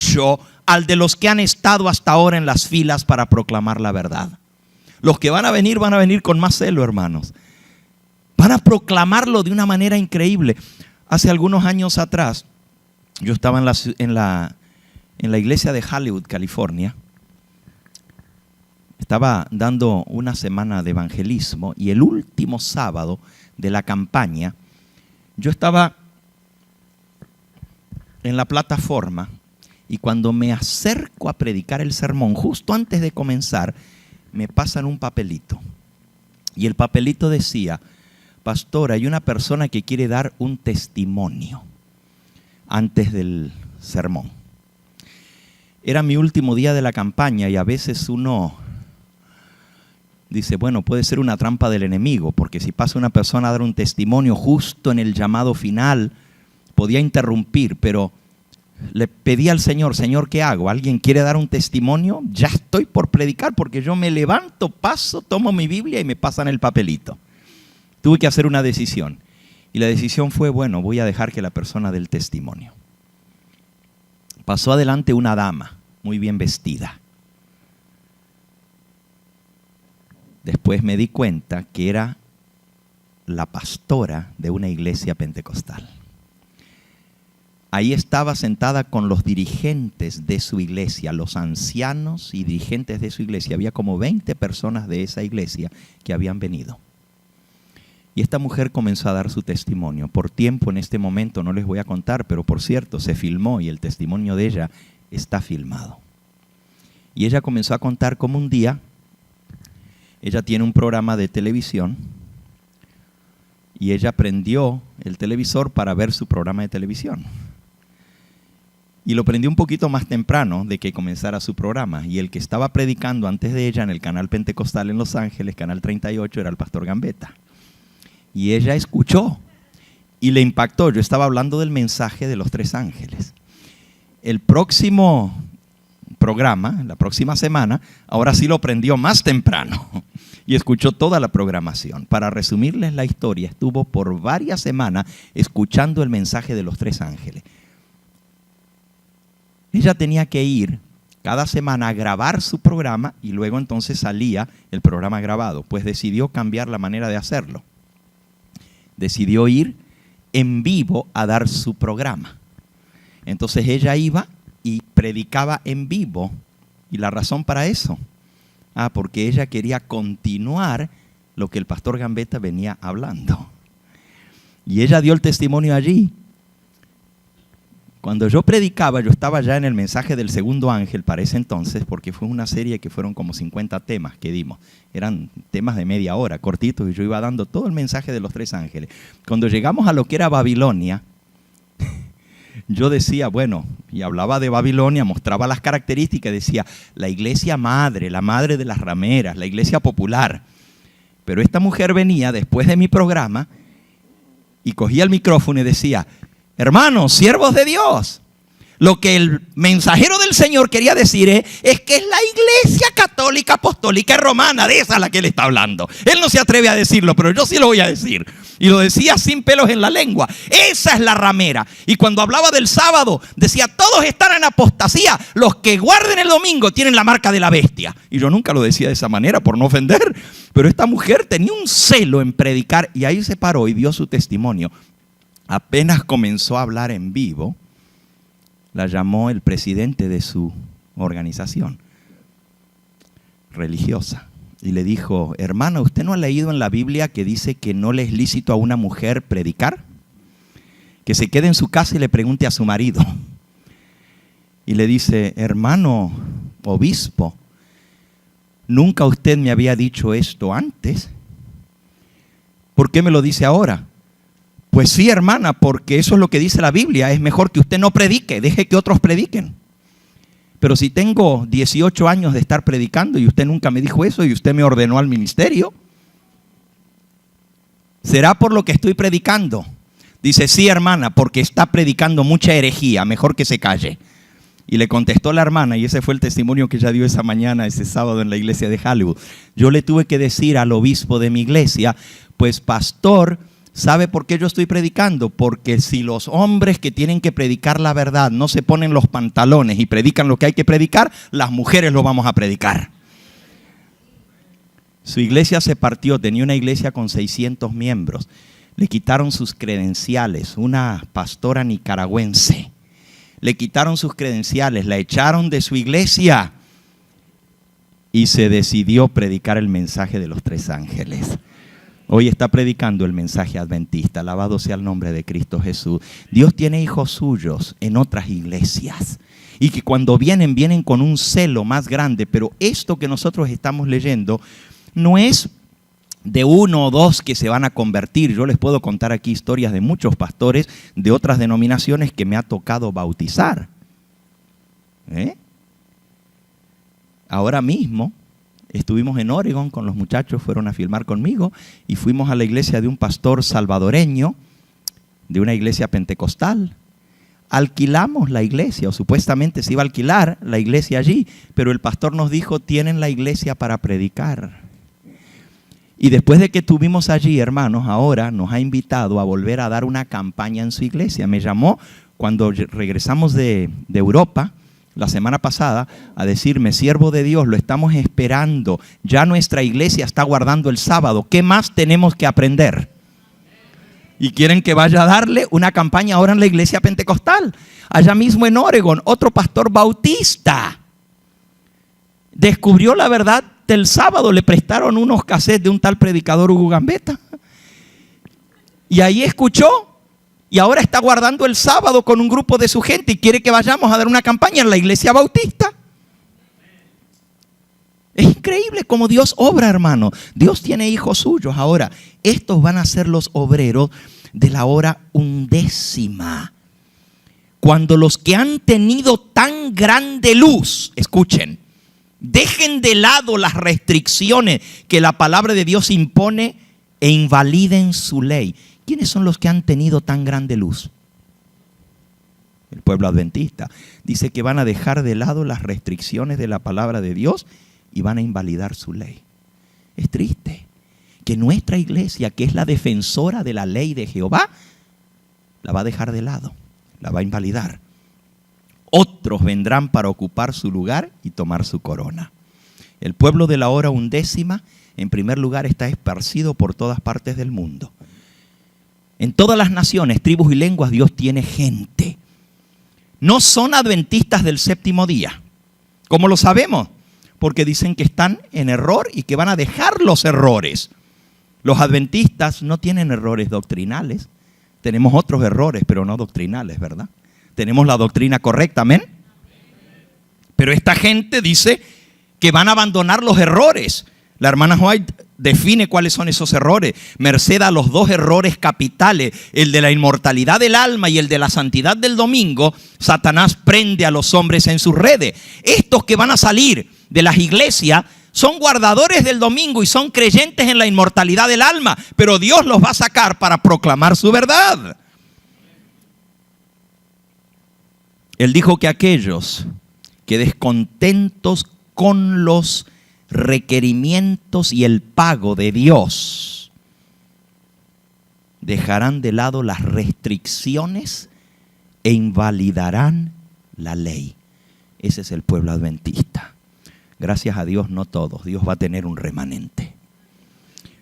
mucho al de los que han estado hasta ahora en las filas para proclamar la verdad. Los que van a venir con más celo, hermanos. Van a proclamarlo de una manera increíble. Hace algunos años atrás, yo estaba en la iglesia de Hollywood, California. Estaba dando una semana de evangelismo y el último sábado de la campaña, yo estaba en la plataforma y cuando me acerco a predicar el sermón, justo antes de comenzar, me pasan un papelito. Y el papelito decía: pastor, hay una persona que quiere dar un testimonio antes del sermón. Era mi último día de la campaña y a veces uno dice, bueno, puede ser una trampa del enemigo, porque si pasa una persona a dar un testimonio justo en el llamado final, podía interrumpir, pero le pedí al Señor, Señor, ¿qué hago? ¿Alguien quiere dar un testimonio? Ya estoy por predicar, porque yo me levanto, paso, tomo mi Biblia y me pasan el papelito. Tuve que hacer una decisión. Y la decisión fue, bueno, voy a dejar que la persona dé el testimonio. Pasó adelante una dama, muy bien vestida. Después me di cuenta que era la pastora de una iglesia pentecostal. Ahí estaba sentada con los dirigentes de su iglesia, los ancianos y dirigentes de su iglesia. Había como 20 personas de esa iglesia que habían venido. Y esta mujer comenzó a dar su testimonio. Por tiempo en este momento no les voy a contar, pero por cierto se filmó y el testimonio de ella está filmado. Y ella comenzó a contar cómo un día ella tiene un programa de televisión y ella prendió el televisor para ver su programa de televisión. Y lo prendió un poquito más temprano de que comenzara su programa. Y el que estaba predicando antes de ella en el canal pentecostal en Los Ángeles, canal 38, era el pastor Gambetta. Y ella escuchó y le impactó. Yo estaba hablando del mensaje de los 3 ángeles. El próximo programa, la próxima semana, ahora sí lo prendió más temprano y escuchó toda la programación. Para resumirles la historia, estuvo por varias semanas escuchando el mensaje de los 3 ángeles. Ella tenía que ir cada semana a grabar su programa y luego entonces salía el programa grabado. Pues decidió cambiar la manera de hacerlo. Decidió ir en vivo a dar su programa. Entonces ella iba y predicaba en vivo. ¿Y la razón para eso? Porque ella quería continuar lo que el pastor Gambetta venía hablando. Y ella dio el testimonio allí. Cuando yo predicaba, yo estaba ya en el mensaje del segundo ángel para ese entonces, porque fue una serie que fueron como 50 temas que dimos. Eran temas de media hora, cortitos, y yo iba dando todo el mensaje de los 3 ángeles. Cuando llegamos a lo que era Babilonia, yo decía, bueno, y hablaba de Babilonia, mostraba las características, decía, la iglesia madre, la madre de las rameras, la iglesia popular. Pero esta mujer venía después de mi programa y cogía el micrófono y decía, hermanos, siervos de Dios, lo que el mensajero del Señor quería decir es que es la iglesia católica, apostólica y romana, de esa a la que él está hablando. Él no se atreve a decirlo, pero yo sí lo voy a decir. Y lo decía sin pelos en la lengua. Esa es la ramera. Y cuando hablaba del sábado, decía, todos están en apostasía. Los que guarden el domingo tienen la marca de la bestia. Y yo nunca lo decía de esa manera por no ofender. Pero esta mujer tenía un celo en predicar y ahí se paró y dio su testimonio. Apenas comenzó a hablar en vivo, la llamó el presidente de su organización religiosa y le dijo, hermana, ¿usted no ha leído en la Biblia que dice que no le es lícito a una mujer predicar? Que se quede en su casa y le pregunte a su marido. Y le dice, hermano obispo, ¿nunca usted me había dicho esto antes? ¿Por qué me lo dice ahora? Pues sí, hermana, porque eso es lo que dice la Biblia. Es mejor que usted no predique, deje que otros prediquen. Pero si tengo 18 años de estar predicando y usted nunca me dijo eso y usted me ordenó al ministerio, ¿será por lo que estoy predicando? Dice, sí, hermana, porque está predicando mucha herejía, mejor que se calle. Y le contestó la hermana, y ese fue el testimonio que ella dio esa mañana, ese sábado en la iglesia de Hollywood. Yo le tuve que decir al obispo de mi iglesia, pues pastor, ¿Sabe por qué yo estoy predicando? Porque si los hombres que tienen que predicar la verdad no se ponen los pantalones y predican lo que hay que predicar, las mujeres lo vamos a predicar. Su iglesia se partió, tenía una iglesia con 600 miembros. Le quitaron sus credenciales, una pastora nicaragüense. Le quitaron sus credenciales, la echaron de su iglesia y se decidió predicar el mensaje de los 3 ángeles. Hoy está predicando el mensaje adventista. Alabado sea el nombre de Cristo Jesús. Dios tiene hijos suyos en otras iglesias y que cuando vienen con un celo más grande. Pero esto que nosotros estamos leyendo no es de 1 o 2 que se van a convertir. Yo les puedo contar aquí historias de muchos pastores de otras denominaciones que me ha tocado bautizar. Ahora mismo estuvimos en Oregon con los muchachos, fueron a filmar conmigo y fuimos a la iglesia de un pastor salvadoreño, de una iglesia pentecostal. Alquilamos la iglesia, o supuestamente se iba a alquilar la iglesia allí, pero el pastor nos dijo, tienen la iglesia para predicar. Y después de que estuvimos allí, hermanos, ahora nos ha invitado a volver a dar una campaña en su iglesia. Me llamó cuando regresamos de Europa, la semana pasada, a decirme, siervo de Dios, lo estamos esperando. Ya nuestra iglesia está guardando el sábado. ¿Qué más tenemos que aprender? Y quieren que vaya a darle una campaña ahora en la iglesia pentecostal. Allá mismo en Oregon, otro pastor bautista descubrió la verdad del sábado. Le prestaron unos cassettes de un tal predicador Hugo Gambetta. Y ahí escuchó. Y ahora está guardando el sábado con un grupo de su gente y quiere que vayamos a dar una campaña en la iglesia bautista. Es increíble cómo Dios obra, hermano. Dios tiene hijos suyos. Ahora, estos van a ser los obreros de la hora 11. Cuando los que han tenido tan grande luz, escuchen, dejen de lado las restricciones que la palabra de Dios impone e invaliden su ley. ¿Quiénes son los que han tenido tan grande luz? El pueblo adventista. Dice que van a dejar de lado las restricciones de la palabra de Dios y van a invalidar su ley. Es triste que nuestra iglesia, que es la defensora de la ley de Jehová, la va a dejar de lado, la va a invalidar. Otros vendrán para ocupar su lugar y tomar su corona. El pueblo de la hora 11, en primer lugar, está esparcido por todas partes del mundo. En todas las naciones, tribus y lenguas, Dios tiene gente. No son adventistas del 7º día. ¿Cómo lo sabemos? Porque dicen que están en error y que van a dejar los errores. Los adventistas no tienen errores doctrinales. Tenemos otros errores, pero no doctrinales, ¿verdad? Tenemos la doctrina correcta, ¿amén? Pero esta gente dice que van a abandonar los errores. La hermana White define cuáles son esos errores. Merced a los 2 errores capitales, el de la inmortalidad del alma y el de la santidad del domingo, Satanás prende a los hombres en sus redes. Estos que van a salir de las iglesias son guardadores del domingo y son creyentes en la inmortalidad del alma, pero Dios los va a sacar para proclamar su verdad. Él dijo que aquellos que descontentos con los requerimientos y el pago de Dios dejarán de lado las restricciones e invalidarán la ley. Ese es el pueblo adventista. Gracias a Dios, no todos. Dios va a tener un remanente.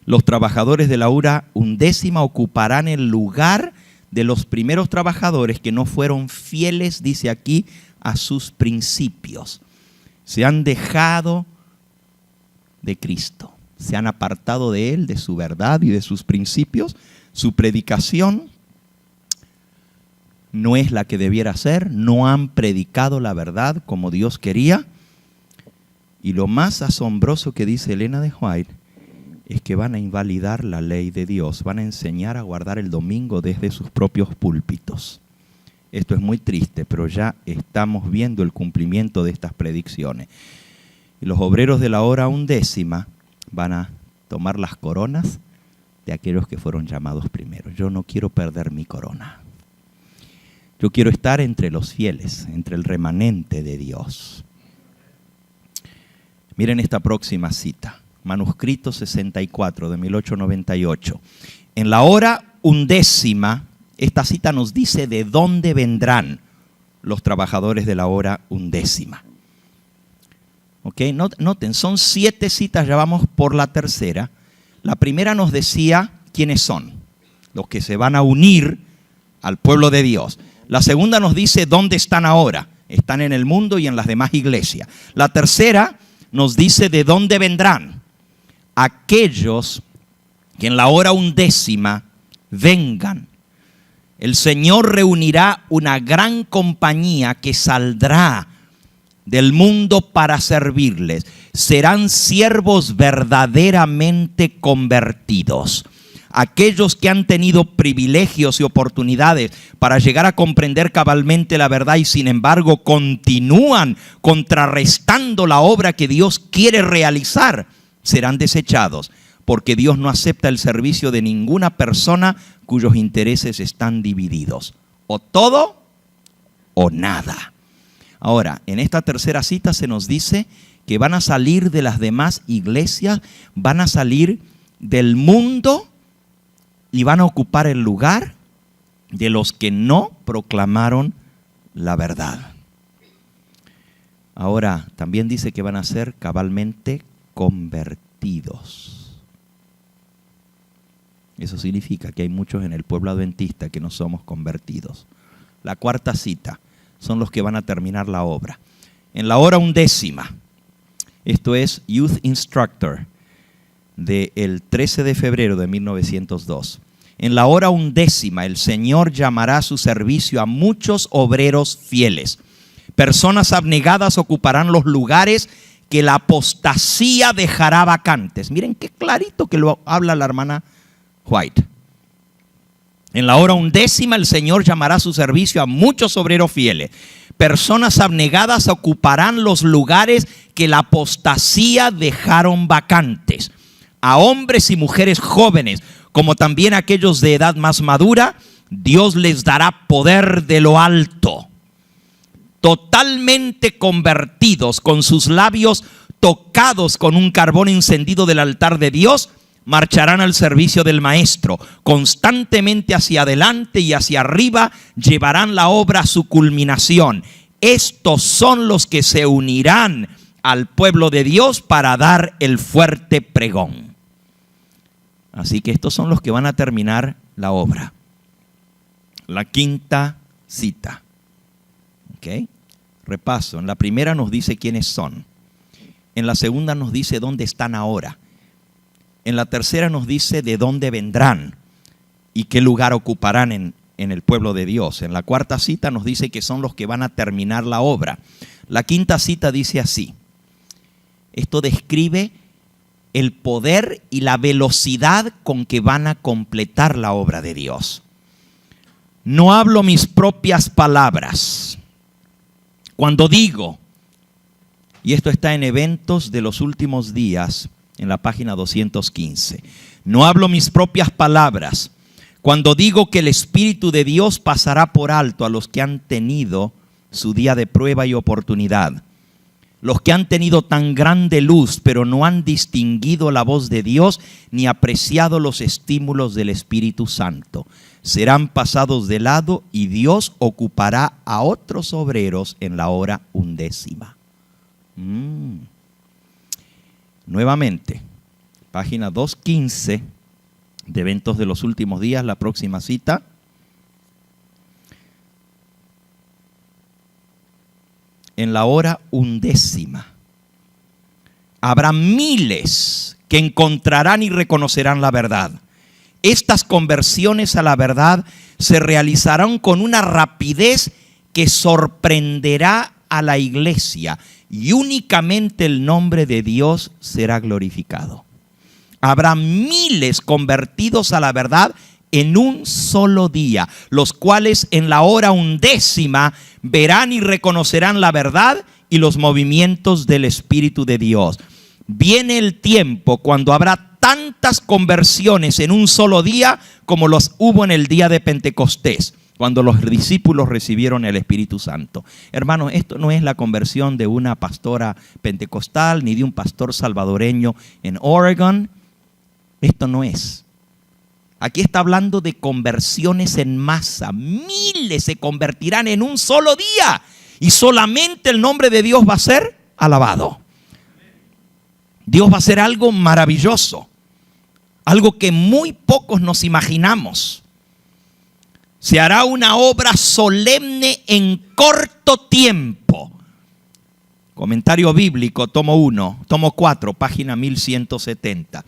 Los trabajadores de la hora 11 ocuparán el lugar de los primeros trabajadores que no fueron fieles, dice aquí, a sus principios. Se han dejado de Cristo, se han apartado de Él, de su verdad y de sus principios. Su predicación no es la que debiera ser, no han predicado la verdad como Dios quería. Y lo más asombroso que dice Elena de White es que van a invalidar la ley de Dios, van a enseñar a guardar el domingo desde sus propios púlpitos. Esto es muy triste, pero ya estamos viendo el cumplimiento de estas predicciones. Y los obreros de la hora 11 van a tomar las coronas de aquellos que fueron llamados primero. Yo no quiero perder mi corona. Yo quiero estar entre los fieles, entre el remanente de Dios. Miren esta próxima cita. Manuscrito 64 de 1898. En la hora undécima, esta cita nos dice de dónde vendrán los trabajadores de la hora undécima. ¿Ok? Noten, son 7 citas, ya vamos por la tercera. La primera nos decía quiénes son, los que se van a unir al pueblo de Dios. La segunda nos dice dónde están ahora. Están en el mundo y en las demás iglesias. La tercera nos dice de dónde vendrán aquellos que en la hora undécima vengan. El Señor reunirá una gran compañía que saldrá del mundo para servirles. Serán siervos verdaderamente convertidos. Aquellos que han tenido privilegios y oportunidades para llegar a comprender cabalmente la verdad y sin embargo continúan contrarrestando la obra que Dios quiere realizar, serán desechados, porque Dios no acepta el servicio de ninguna persona cuyos intereses están divididos. O todo o nada. Ahora, en esta tercera cita se nos dice que van a salir de las demás iglesias, van a salir del mundo y van a ocupar el lugar de los que no proclamaron la verdad. Ahora, también dice que van a ser cabalmente convertidos. Eso significa que hay muchos en el pueblo adventista que no somos convertidos. La cuarta cita son los que van a terminar la obra. En la hora undécima, esto es Youth Instructor, del 13 de febrero de 1902. En la hora undécima, el Señor llamará a su servicio a muchos obreros fieles. Personas abnegadas ocuparán los lugares que la apostasía dejará vacantes. Miren qué clarito que lo habla la hermana White. En la hora undécima, el Señor llamará a su servicio a muchos obreros fieles. Personas abnegadas ocuparán los lugares que la apostasía dejaron vacantes. A hombres y mujeres jóvenes, como también a aquellos de edad más madura, Dios les dará poder de lo alto. Totalmente convertidos, con sus labios tocados con un carbón encendido del altar de Dios, marcharán al servicio del Maestro. Constantemente hacia adelante y hacia arriba llevarán la obra a su culminación. Estos son los que se unirán al pueblo de Dios para dar el fuerte pregón. Así que estos son los que van a terminar la obra. La quinta cita. ¿Ok? Repaso. En la primera nos dice quiénes son. En la segunda nos dice dónde están ahora. En la tercera nos dice de dónde vendrán y qué lugar ocuparán en el pueblo de Dios. En la cuarta cita nos dice que son los que van a terminar la obra. La quinta cita dice así. Esto describe el poder y la velocidad con que van a completar la obra de Dios. No hablo mis propias palabras. Cuando digo, y esto está en Eventos de los Últimos Días, en la página 215. No hablo mis propias palabras. Cuando digo que el Espíritu de Dios pasará por alto a los que han tenido su día de prueba y oportunidad. Los que han tenido tan grande luz, pero no han distinguido la voz de Dios ni apreciado los estímulos del Espíritu Santo. Serán pasados de lado y Dios ocupará a otros obreros en la hora undécima. Nuevamente, página 215 de Eventos de los Últimos Días, la próxima cita. En la hora undécima habrá miles que encontrarán y reconocerán la verdad. Estas conversiones a la verdad se realizarán con una rapidez que sorprenderá a la iglesia y únicamente el nombre de Dios será glorificado. Habrá miles convertidos a la verdad en un solo día, los cuales en la hora undécima verán y reconocerán la verdad y los movimientos del Espíritu de Dios. Viene el tiempo cuando habrá tantas conversiones en un solo día como los hubo en el día de Pentecostés, cuando los discípulos recibieron el Espíritu Santo. Hermanos, esto no es la conversión de una pastora pentecostal ni de un pastor salvadoreño en Oregon. Esto no es. Aquí está hablando de conversiones en masa. Miles se convertirán en un solo día y solamente el nombre de Dios va a ser alabado. Dios va a hacer algo maravilloso, algo que muy pocos nos imaginamos. Se hará una obra solemne en corto tiempo. Comentario bíblico, tomo 4, página 1170.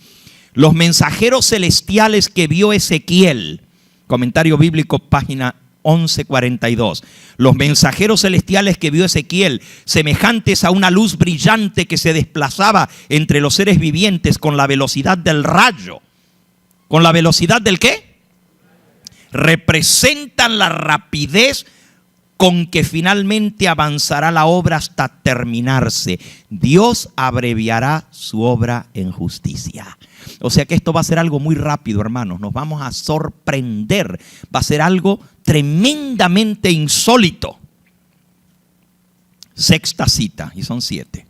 Los mensajeros celestiales que vio Ezequiel, comentario bíblico, página 1142. Los mensajeros celestiales que vio Ezequiel, semejantes a una luz brillante que se desplazaba entre los seres vivientes con la velocidad del rayo. ¿Con la velocidad del qué? Representan la rapidez con que finalmente avanzará la obra hasta terminarse. Dios abreviará su obra en justicia. O sea que esto va a ser algo muy rápido, hermanos. Nos vamos a sorprender. Va a ser algo tremendamente insólito. Sexta cita, y son 7.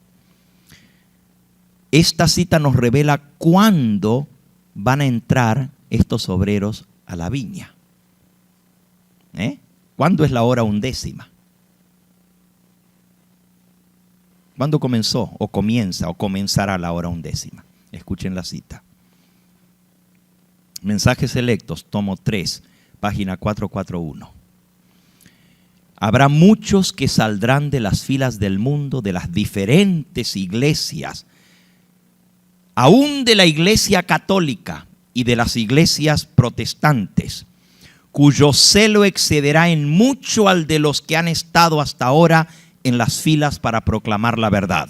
Esta cita nos revela cuándo van a entrar estos obreros a la viña. ¿Cuándo es la hora 11ª? ¿Cuándo comenzó o comienza o comenzará la hora 11ª? Escuchen la cita. Mensajes selectos, tomo 3, página 441. Habrá muchos que saldrán de las filas del mundo, de las diferentes iglesias, aún de la iglesia católica y de las iglesias protestantes, cuyo celo excederá en mucho al de los que han estado hasta ahora en las filas para proclamar la verdad.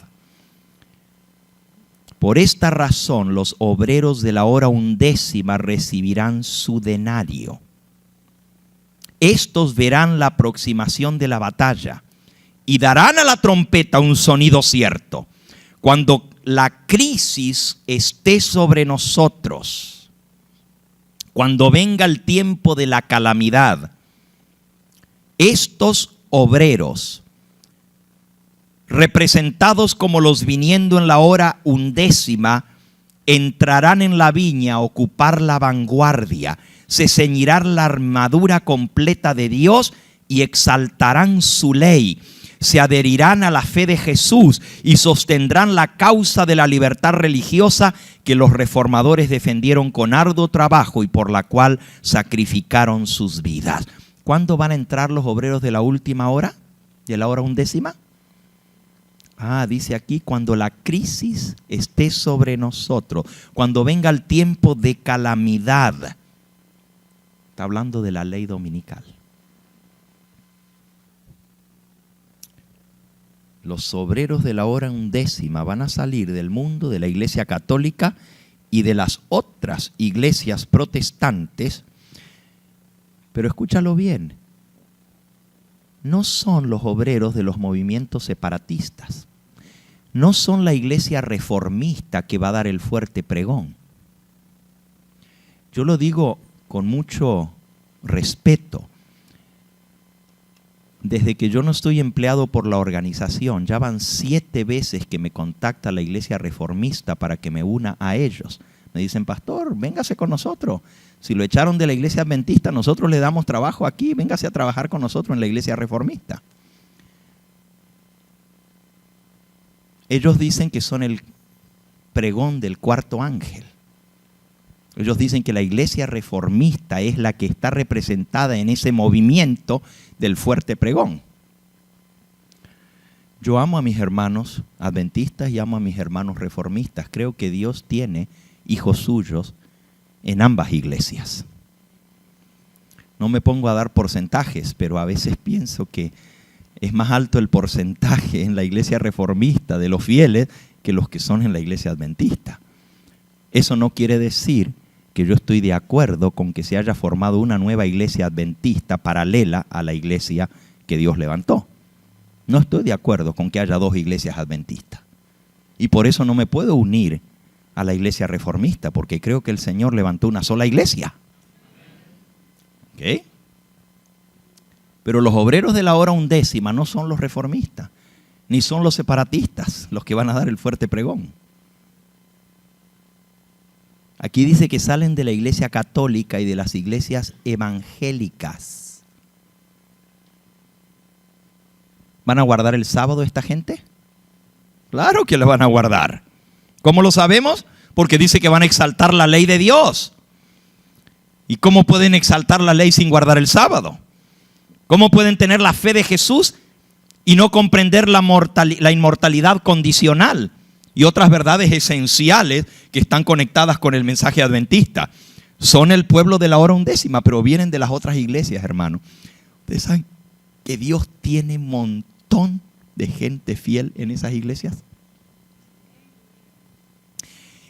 Por esta razón, los obreros de la hora 11ª recibirán su denario. Estos verán la aproximación de la batalla y darán a la trompeta un sonido cierto. Cuando la crisis esté sobre nosotros, cuando venga el tiempo de la calamidad, estos obreros, representados como los viniendo en la hora 11ª, entrarán en la viña a ocupar la vanguardia, se ceñirán la armadura completa de Dios y exaltarán su ley. Se adherirán a la fe de Jesús y sostendrán la causa de la libertad religiosa que los reformadores defendieron con arduo trabajo y por la cual sacrificaron sus vidas. ¿Cuándo van a entrar los obreros de la última hora? ¿De la hora 11ª? Dice aquí, cuando la crisis esté sobre nosotros, cuando venga el tiempo de calamidad. Está hablando de la ley dominical. Los obreros de la hora 11ª van a salir del mundo de la iglesia católica y de las otras iglesias protestantes. Pero escúchalo bien, no son los obreros de los movimientos separatistas. No son la iglesia reformista que va a dar el fuerte pregón. Yo lo digo con mucho respeto. Desde que yo no estoy empleado por la organización, ya van 7 veces que me contacta la iglesia reformista para que me una a ellos. Me dicen, pastor, véngase con nosotros. Si lo echaron de la iglesia adventista, nosotros le damos trabajo aquí, véngase a trabajar con nosotros en la iglesia reformista. Ellos dicen que son el pregón del cuarto ángel. Ellos dicen que la iglesia reformista es la que está representada en ese movimiento del fuerte pregón. Yo amo a mis hermanos adventistas y amo a mis hermanos reformistas. Creo que Dios tiene hijos suyos en ambas iglesias. No me pongo a dar porcentajes, pero a veces pienso que es más alto el porcentaje en la iglesia reformista de los fieles que los que son en la iglesia adventista. Eso no quiere decir que yo estoy de acuerdo con que se haya formado una nueva iglesia adventista paralela a la iglesia que Dios levantó. No estoy de acuerdo con que haya 2 iglesias adventistas. Y por eso no me puedo unir a la iglesia reformista, porque creo que el Señor levantó una sola iglesia. ¿Ok? Pero los obreros de la hora 11ª no son los reformistas, ni son los separatistas los que van a dar el fuerte pregón. Aquí dice que salen de la iglesia católica y de las iglesias evangélicas. ¿Van a guardar el sábado esta gente? Claro que lo van a guardar. ¿Cómo lo sabemos? Porque dice que van a exaltar la ley de Dios. ¿Y cómo pueden exaltar la ley sin guardar el sábado? ¿Cómo pueden tener la fe de Jesús y no comprender la inmortalidad condicional y otras verdades esenciales que están conectadas con el mensaje adventista? Son el pueblo de la hora undécima, pero vienen de las otras iglesias, hermano. Ustedes saben que Dios tiene un montón de gente fiel en esas iglesias.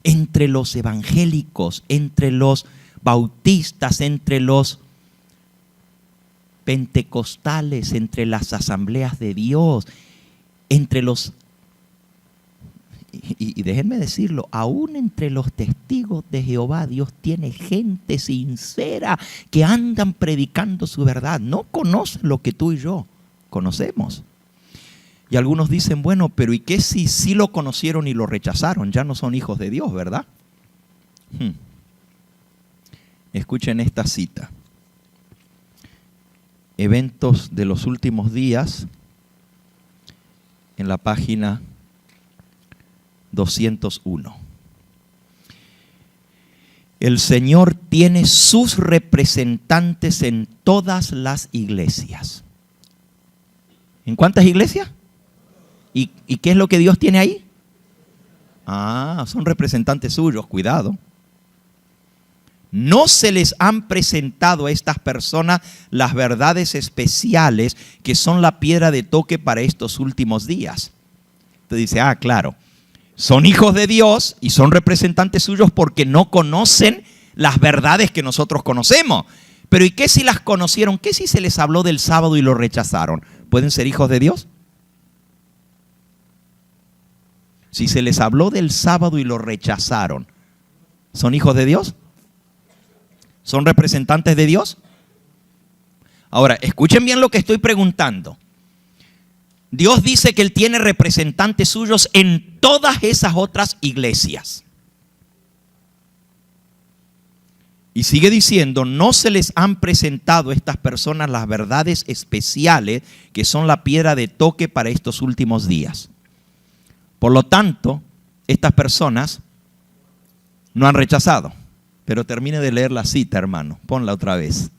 Entre los evangélicos, entre los bautistas, entre los pentecostales, entre las asambleas de Dios, entre los, y déjenme decirlo, aún entre los testigos de Jehová, Dios tiene gente sincera que andan predicando su verdad. No conocen lo que tú y yo conocemos. Y algunos dicen, bueno, pero ¿y qué si sí lo conocieron y lo rechazaron? Ya no son hijos de Dios, ¿verdad? Escuchen esta cita. Eventos de los últimos días, en la página 201. El Señor tiene sus representantes en todas las iglesias. ¿En cuántas iglesias? ¿Y qué es lo que Dios tiene ahí? Son representantes suyos, cuidado. No se les han presentado a estas personas las verdades especiales que son la piedra de toque para estos últimos días. Entonces dice, claro, son hijos de Dios y son representantes suyos porque no conocen las verdades que nosotros conocemos. Pero ¿y qué si las conocieron? ¿Qué si se les habló del sábado y lo rechazaron? ¿Pueden ser hijos de Dios? Si se les habló del sábado y lo rechazaron, ¿son hijos de Dios? ¿Son representantes de Dios? Ahora, escuchen bien lo que estoy preguntando. Dios dice que Él tiene representantes suyos en todas esas otras iglesias. Y sigue diciendo, no se les han presentado a estas personas las verdades especiales que son la piedra de toque para estos últimos días. Por lo tanto, estas personas no han rechazado. Pero termine de leer la cita, hermano. Ponla otra vez.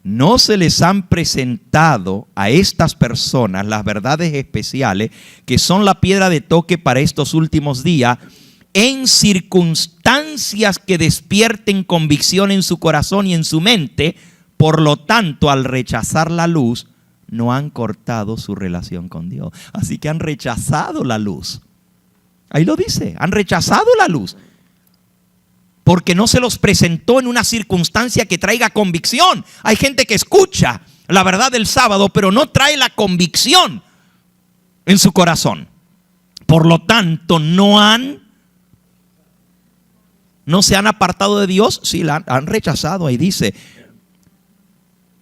No se les han presentado a estas personas las verdades especiales que son la piedra de toque para estos últimos días en circunstancias que despierten convicción en su corazón y en su mente. Por lo tanto, al rechazar la luz, no han cortado su relación con Dios. Así que han rechazado la luz. Ahí lo dice, han rechazado la luz. Porque no se los presentó en una circunstancia que traiga convicción. Hay gente que escucha la verdad del sábado, pero no trae la convicción en su corazón. Por lo tanto, no se han apartado de Dios. Sí, la han rechazado. Ahí dice,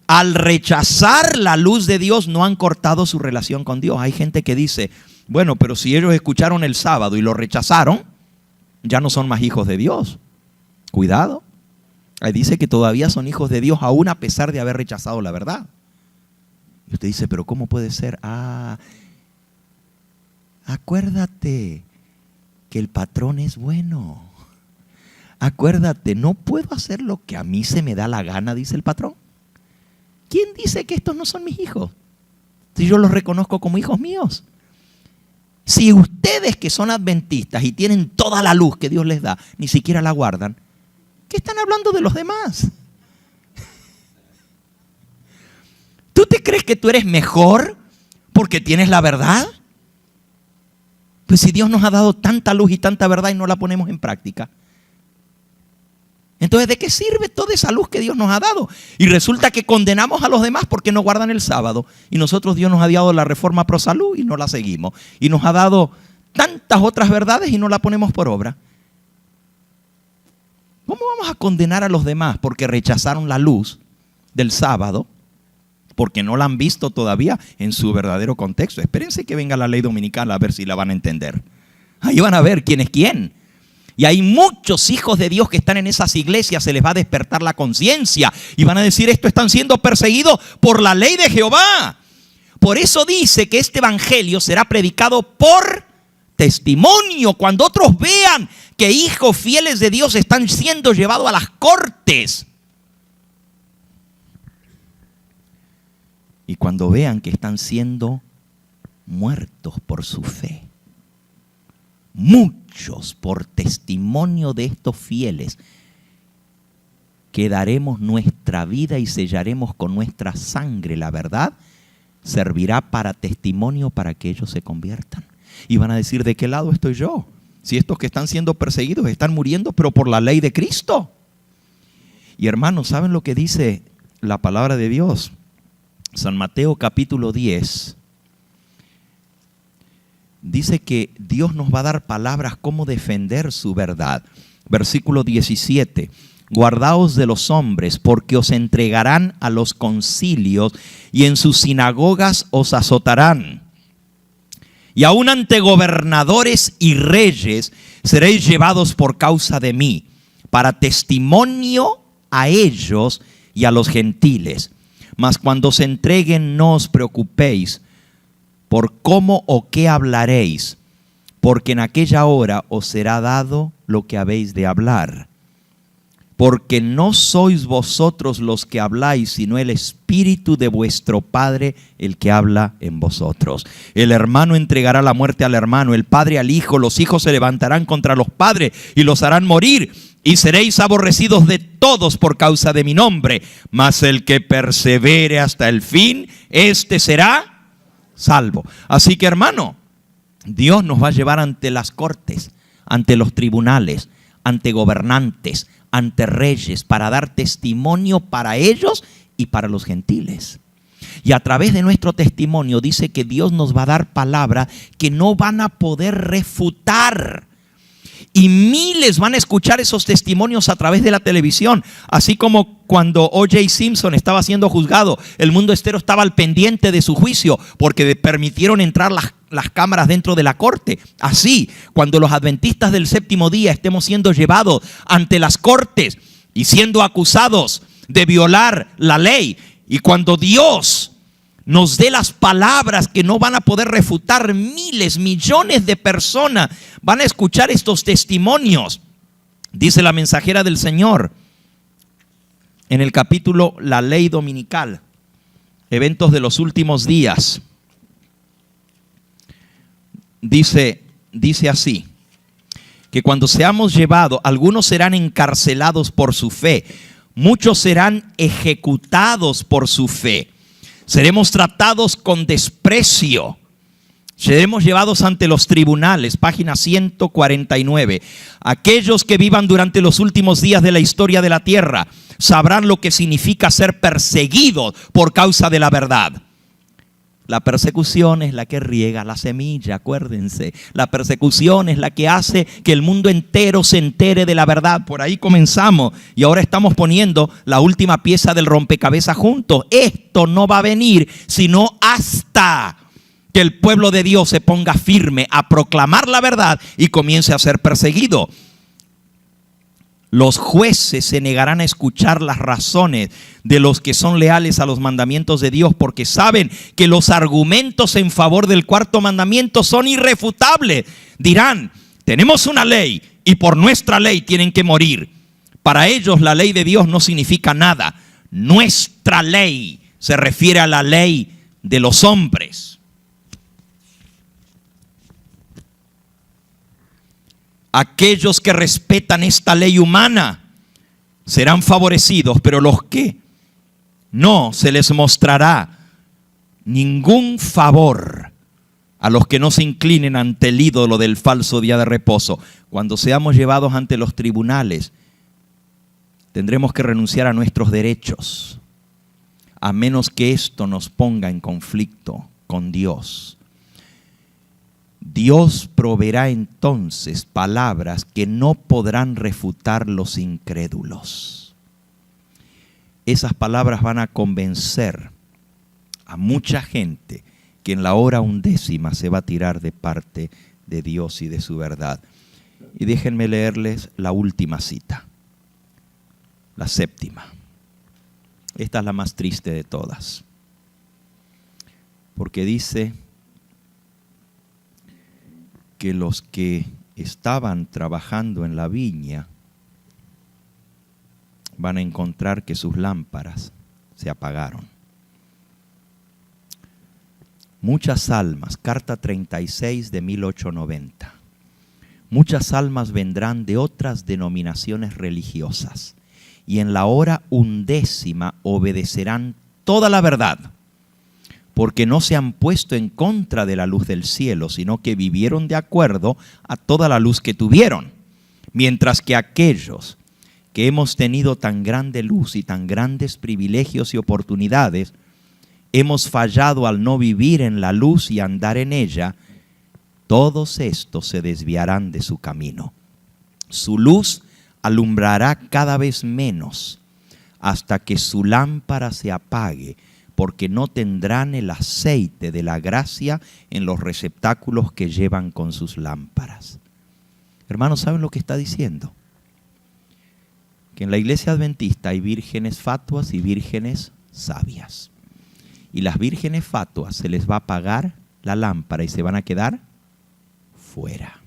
al rechazar la luz de Dios, no han cortado su relación con Dios. Hay gente que dice, bueno, pero si ellos escucharon el sábado y lo rechazaron, ya no son más hijos de Dios. Cuidado. Ahí dice que todavía son hijos de Dios aún a pesar de haber rechazado la verdad. Y usted dice, pero ¿cómo puede ser? Acuérdate que el patrón es bueno. Acuérdate, no puedo hacer lo que a mí se me da la gana, dice el patrón. ¿Quién dice que estos no son mis hijos? Si yo los reconozco como hijos míos. Si ustedes que son adventistas y tienen toda la luz que Dios les da, ni siquiera la guardan, ¿qué están hablando de los demás? ¿Tú te crees que tú eres mejor porque tienes la verdad? Pues si Dios nos ha dado tanta luz y tanta verdad y no la ponemos en práctica. Entonces, ¿de qué sirve toda esa luz que Dios nos ha dado? Y resulta que condenamos a los demás porque no guardan el sábado. Y nosotros, Dios nos ha dado la reforma pro salud y no la seguimos. Y nos ha dado tantas otras verdades y no la ponemos por obra. ¿Cómo vamos a condenar a los demás porque rechazaron la luz del sábado? Porque no la han visto todavía en su verdadero contexto. Espérense que venga la ley dominical a ver si la van a entender. Ahí van a ver quién es quién. Y hay muchos hijos de Dios que están en esas iglesias, se les va a despertar la conciencia y van a decir, esto están siendo perseguidos por la ley de Jehová. Por eso dice que este evangelio será predicado por testimonio. Cuando otros vean que hijos fieles de Dios están siendo llevados a las cortes. Y cuando vean que están siendo muertos por su fe. Muchos por testimonio de estos fieles que daremos nuestra vida y sellaremos con nuestra sangre la verdad, servirá para testimonio para que ellos se conviertan. Y van a decir, ¿de qué lado estoy yo? Si estos que están siendo perseguidos están muriendo, pero por la ley de Cristo. Y hermanos, ¿saben lo que dice la palabra de Dios? San Mateo capítulo 10. Dice que Dios nos va a dar palabras cómo defender su verdad. Versículo 17. Guardaos de los hombres, porque os entregarán a los concilios y en sus sinagogas os azotarán. Y aun ante gobernadores y reyes seréis llevados por causa de mí, para testimonio a ellos y a los gentiles. Mas cuando os entreguen, no os preocupéis por cómo o qué hablaréis, porque en aquella hora os será dado lo que habéis de hablar. Porque no sois vosotros los que habláis, sino el Espíritu de vuestro Padre el que habla en vosotros. El hermano entregará la muerte al hermano, el padre al hijo, los hijos se levantarán contra los padres y los harán morir. Y seréis aborrecidos de todos por causa de mi nombre. Mas el que persevere hasta el fin, este será salvo. Así que, hermano, Dios nos va a llevar ante las cortes, ante los tribunales, ante gobernantes, ante reyes, para dar testimonio para ellos y para los gentiles. Y a través de nuestro testimonio dice que Dios nos va a dar palabras que no van a poder refutar. Y miles van a escuchar esos testimonios a través de la televisión. Así como cuando O.J. Simpson estaba siendo juzgado, el mundo entero estaba al pendiente de su juicio porque permitieron entrar las cámaras dentro de la corte. Así, cuando los adventistas del séptimo día estemos siendo llevados ante las cortes y siendo acusados de violar la ley, y cuando Dios nos dé las palabras que no van a poder refutar, miles, millones de personas van a escuchar estos testimonios. Dice la mensajera del Señor en el capítulo La Ley Dominical, eventos de los últimos días. Dice así, que cuando seamos llevados, algunos serán encarcelados por su fe, muchos serán ejecutados por su fe. Seremos tratados con desprecio. Seremos llevados ante los tribunales. Página 149. Aquellos que vivan durante los últimos días de la historia de la tierra sabrán lo que significa ser perseguidos por causa de la verdad. La persecución es la que riega la semilla, acuérdense. La persecución es la que hace que el mundo entero se entere de la verdad. Por ahí comenzamos y ahora estamos poniendo la última pieza del rompecabezas juntos. Esto no va a venir sino hasta que el pueblo de Dios se ponga firme a proclamar la verdad y comience a ser perseguido. Los jueces se negarán a escuchar las razones de los que son leales a los mandamientos de Dios, porque saben que los argumentos en favor del cuarto mandamiento son irrefutables. Dirán, tenemos una ley y por nuestra ley tienen que morir. Para ellos la ley de Dios no significa nada. Nuestra ley se refiere a la ley de los hombres. Aquellos que respetan esta ley humana serán favorecidos, pero los que no, se les mostrará ningún favor a los que no se inclinen ante el ídolo del falso día de reposo. Cuando seamos llevados ante los tribunales, tendremos que renunciar a nuestros derechos, a menos que esto nos ponga en conflicto con Dios. Dios proveerá entonces palabras que no podrán refutar los incrédulos. Esas palabras van a convencer a mucha gente que en la hora 11 se va a tirar de parte de Dios y de su verdad. Y déjenme leerles la última cita, la séptima. Esta es la más triste de todas, porque dice que los que estaban trabajando en la viña van a encontrar que sus lámparas se apagaron. Muchas almas, carta 36 de 1890, muchas almas vendrán de otras denominaciones religiosas y en la hora 11ª obedecerán toda la verdad, porque no se han puesto en contra de la luz del cielo, sino que vivieron de acuerdo a toda la luz que tuvieron, mientras que aquellos que hemos tenido tan grande luz y tan grandes privilegios y oportunidades, hemos fallado al no vivir en la luz y andar en ella, todos estos se desviarán de su camino. Su luz alumbrará cada vez menos hasta que su lámpara se apague, porque no tendrán el aceite de la gracia en los receptáculos que llevan con sus lámparas. Hermanos, ¿saben lo que está diciendo? Que en la iglesia adventista hay vírgenes fatuas y vírgenes sabias. Y las vírgenes fatuas se les va a apagar la lámpara y se van a quedar fuera.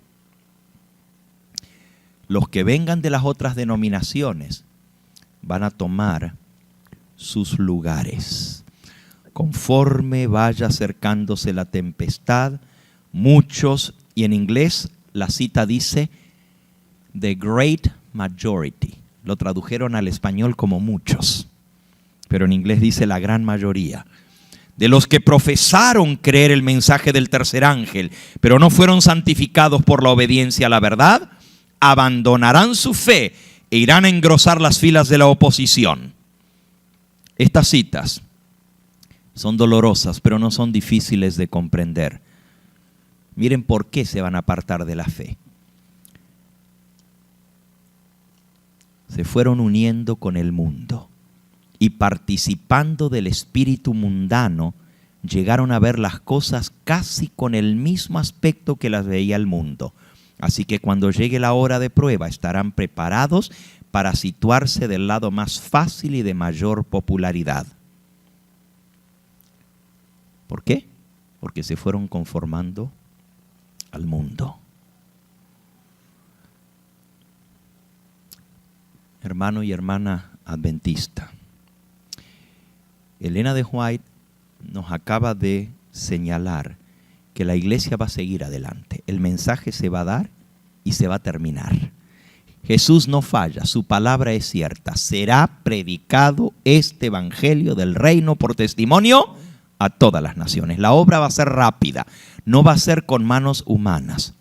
Los que vengan de las otras denominaciones van a tomar sus lugares. Conforme vaya acercándose la tempestad, muchos, y en inglés la cita dice, the great majority. Lo tradujeron al español como muchos, pero en inglés dice la gran mayoría. De los que profesaron creer el mensaje del tercer ángel, pero no fueron santificados por la obediencia a la verdad, abandonarán su fe e irán a engrosar las filas de la oposición. Estas citas son dolorosas, pero no son difíciles de comprender. Miren por qué se van a apartar de la fe. Se fueron uniendo con el mundo y participando del espíritu mundano, llegaron a ver las cosas casi con el mismo aspecto que las veía el mundo. Así que cuando llegue la hora de prueba estarán preparados para situarse del lado más fácil y de mayor popularidad. ¿Por qué? Porque se fueron conformando al mundo. Hermano y hermana adventista, Elena de White nos acaba de señalar que la iglesia va a seguir adelante. El mensaje se va a dar y se va a terminar. Jesús no falla, su palabra es cierta. Será predicado este evangelio del reino por testimonio a todas las naciones. La obra va a ser rápida, no va a ser con manos humanas.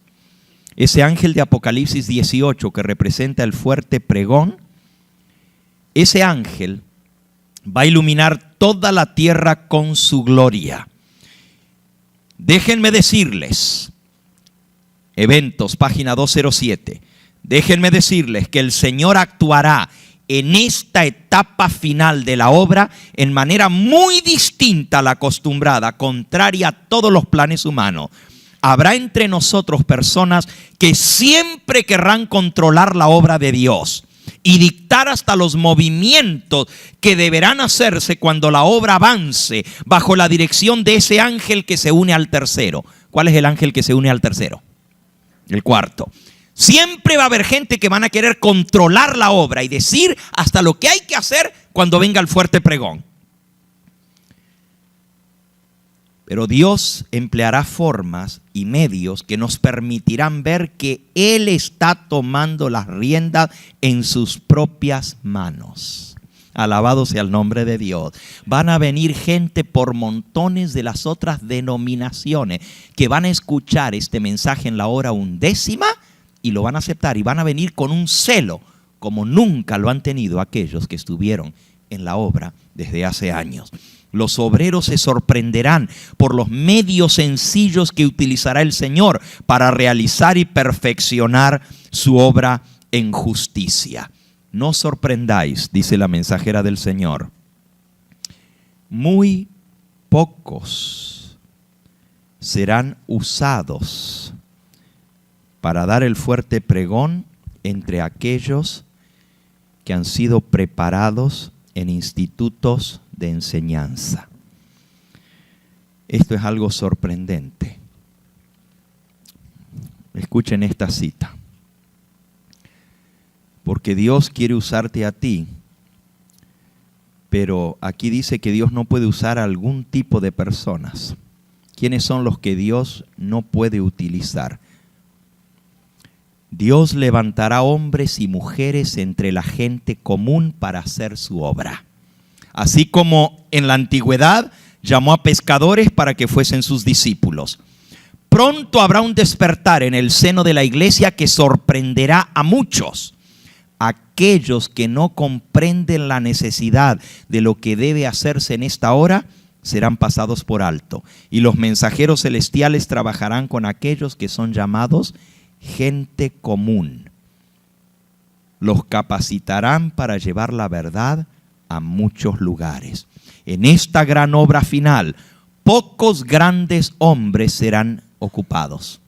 Ese ángel de Apocalipsis 18 que representa el fuerte pregón, ese ángel va a iluminar toda la tierra con su gloria. Déjenme decirles, Eventos, página 207, déjenme decirles que el Señor actuará en esta etapa final de la obra en manera muy distinta a la acostumbrada, contraria a todos los planes humanos. Habrá entre nosotros personas que siempre querrán controlar la obra de Dios y dictar hasta los movimientos que deberán hacerse cuando la obra avance bajo la dirección de ese ángel que se une al tercero. ¿Cuál es el ángel que se une al tercero? El cuarto. Siempre va a haber gente que van a querer controlar la obra y decir hasta lo que hay que hacer cuando venga el fuerte pregón. Pero Dios empleará formas y medios que nos permitirán ver que Él está tomando las riendas en sus propias manos. Alabado sea el nombre de Dios. Van a venir gente por montones de las otras denominaciones que van a escuchar este mensaje en la hora 11ª y lo van a aceptar y van a venir con un celo como nunca lo han tenido aquellos que estuvieron en la obra desde hace años. Los obreros se sorprenderán por los medios sencillos que utilizará el Señor para realizar y perfeccionar su obra en justicia. No os sorprendáis, dice la mensajera del Señor. Muy pocos serán usados para dar el fuerte pregón entre aquellos que han sido preparados en institutos de enseñanza. Esto es algo sorprendente. Escuchen esta cita. Porque Dios quiere usarte a ti, pero aquí dice que Dios no puede usar a algún tipo de personas. ¿Quiénes son los que Dios no puede utilizar? Dios levantará hombres y mujeres entre la gente común para hacer su obra. Así como en la antigüedad llamó a pescadores para que fuesen sus discípulos. Pronto habrá un despertar en el seno de la iglesia que sorprenderá a muchos. Aquellos que no comprenden la necesidad de lo que debe hacerse en esta hora serán pasados por alto. Y los mensajeros celestiales trabajarán con aquellos que son llamados gente común. Los capacitarán para llevar la verdad a muchos lugares. En esta gran obra final, pocos grandes hombres serán ocupados.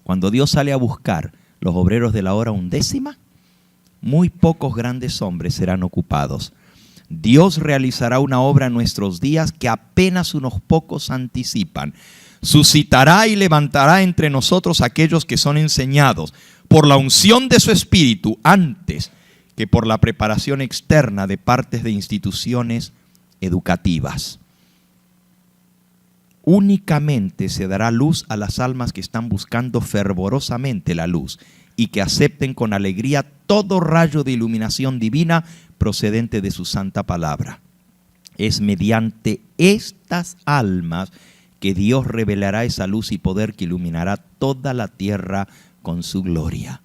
Cuando Dios sale a buscar los obreros de la hora undécima, muy pocos grandes hombres serán ocupados. Dios realizará una obra en nuestros días que apenas unos pocos anticipan. Suscitará y levantará entre nosotros aquellos que son enseñados por la unción de su Espíritu antes que por la preparación externa de partes de instituciones educativas. Únicamente se dará luz a las almas que están buscando fervorosamente la luz y que acepten con alegría todo rayo de iluminación divina procedente de su santa palabra. Es mediante estas almas que Dios revelará esa luz y poder que iluminará toda la tierra con su gloria.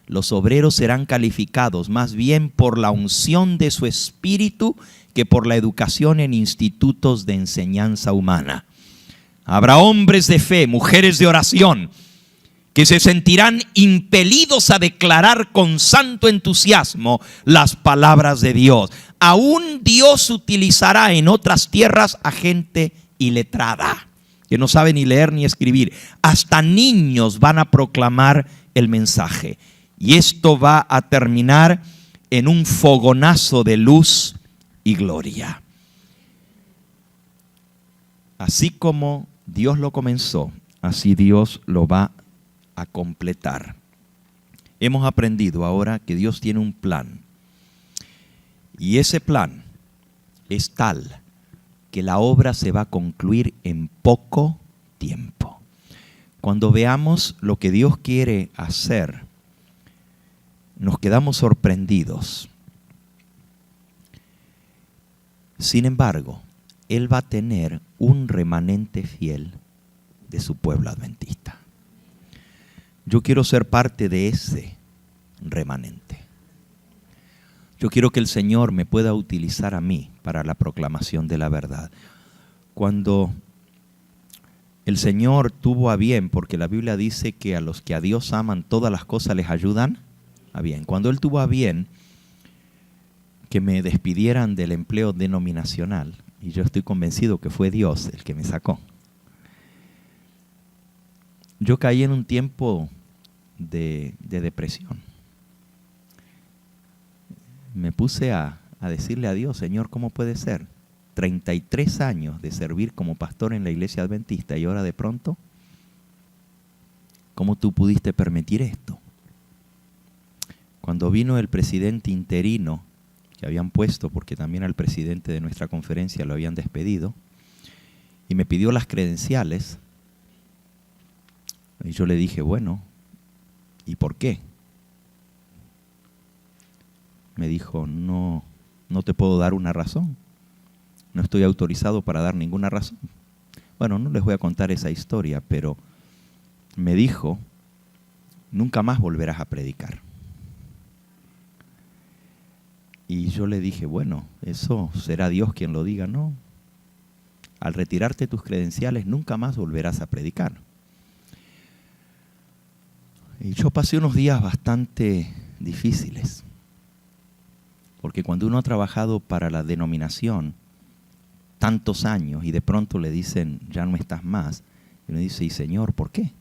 Los obreros serán calificados más bien por la unción de su Espíritu que por la educación en institutos de enseñanza humana. Habrá hombres de fe, mujeres de oración, que se sentirán impelidos a declarar con santo entusiasmo las palabras de Dios. Aún Dios utilizará en otras tierras a gente iletrada, que no sabe ni leer ni escribir. Hasta niños van a proclamar el mensaje. Y esto va a terminar en un fogonazo de luz y gloria. Así como Dios lo comenzó, así Dios lo va a completar. Hemos aprendido ahora que Dios tiene un plan. Y ese plan es tal que la obra se va a concluir en poco tiempo. Cuando veamos lo que Dios quiere hacer, nos quedamos sorprendidos. Sin embargo, Él va a tener un remanente fiel de su pueblo adventista. Yo quiero ser parte de ese remanente. Yo quiero que el Señor me pueda utilizar a mí para la proclamación de la verdad. Cuando el Señor tuvo a bien, porque la Biblia dice que a los que a Dios aman todas las cosas les ayudan a bien. Cuando Él tuvo a bien que me despidieran del empleo denominacional, y yo estoy convencido que fue Dios el que me sacó, yo caí en un tiempo de depresión. Me puse a decirle a Dios: Señor, ¿cómo puede ser? 33 años de servir como pastor en la iglesia adventista y ahora de pronto, ¿cómo tú pudiste permitir esto? Cuando vino el presidente interino que habían puesto, porque también al presidente de nuestra conferencia lo habían despedido, y me pidió las credenciales, y yo le dije, bueno, ¿y por qué? Me dijo, no te puedo dar una razón. No estoy autorizado para dar ninguna razón. Bueno, no les voy a contar esa historia, pero me dijo, nunca más volverás a predicar. Y yo le dije, bueno, eso será Dios quien lo diga. No, al retirarte tus credenciales nunca más volverás a predicar. Y yo pasé unos días bastante difíciles, porque cuando uno ha trabajado para la denominación tantos años y de pronto le dicen, ya no estás más, y uno dice, y Señor, ¿por qué?